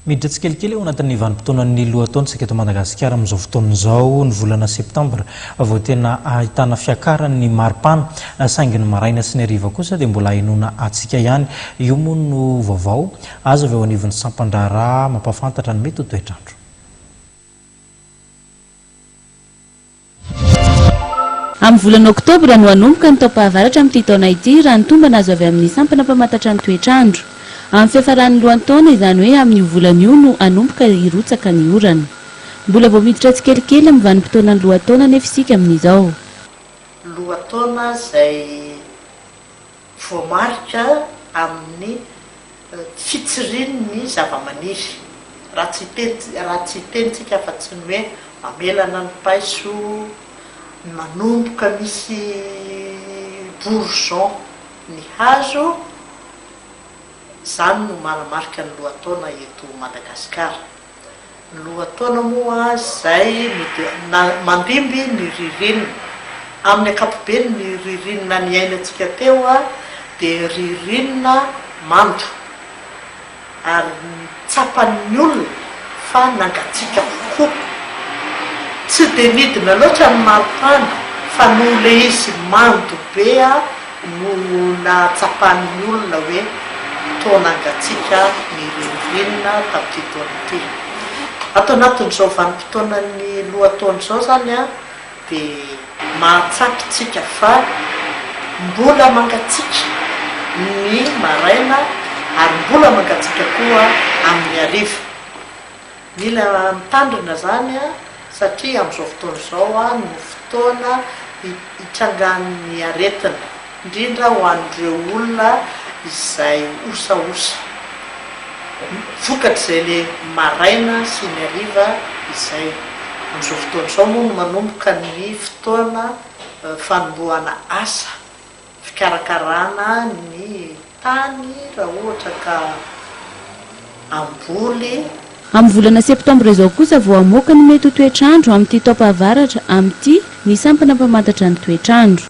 miditra tsikelikely eo anatin'ny vanim-potoanan'ny lohataona tsika eto Madagasikara amin'izao fotoan'izao ny volana septambra vao tena ahitana fiakaran'ny maripana saingy ny maraina sy ny hariva kosa dia mbola hainoana atsika ihany. Io moa no vaovao azo avy ao anivon'ny sampan-draharaha mampafantatra ny mety ho toetrandro. Amin'ny volana Oktobra no hanomboka ny taom-pahavaratra amin'ity taona ity raha ny tombana azo avy amin'ny sampana mpamantatra ny toetrandro. Amin'ny fiafaran'ny lohan-taona izany hoe amin'ny volana io no hanomboka hirotsaka ny orana. Mbola vao miditra tsikelikely amin'ny vanim-potoanan'ny lohan-taona nefa isika amin'izao. Lohan-taona izay voamarika amin'ny fitsirian'ny zava-maniry. Raha tsy tentsika fa tsy ny hoe mamelana ny paiso, manomboka misy bourgeon ny hazo, izany no manamarika ny lohan-taona eto Madagasikara. Ny lohan-taona moa izay mandimby ny ririnina. Amin'ny ankapobeny ny ririnina ny ainatsika teo dia ririnina mando ary tsapan'ny olona fa nangatsiaka kokoa. Tsy dia midina loatra ny maripana fa noho le izy mando be no natsapan'ny olona hoe taona angatsiaka ny ririnina tamin'ity taona ity. Ato anatin'izao vanim-potoanan'ny lohan-taona izao zany dia mahatsapitsika fa mbola mangatsiaka ny maraina ary mbola mangatsiaka koa amin'ny hariva. Mila mitandrina zany satria amin'izao fotoana izao no fotoana hitrangan'ny aretina, indrindra ho an'ireo olona izay osaosa. Vokatrizay le maraina sy ny hariva izay. Amin'izao fotoana izao moa no manomboka ny fotoana fanombohana asa, fikarakarana ny tany raha ohatra ka amboly. Amin'ny volana septambra izao kosa vao hamoaka ny mety ho toetrandro amin'ity taom-pahavaratra amin'ity ny sampana mpamantatra ny toetrandro.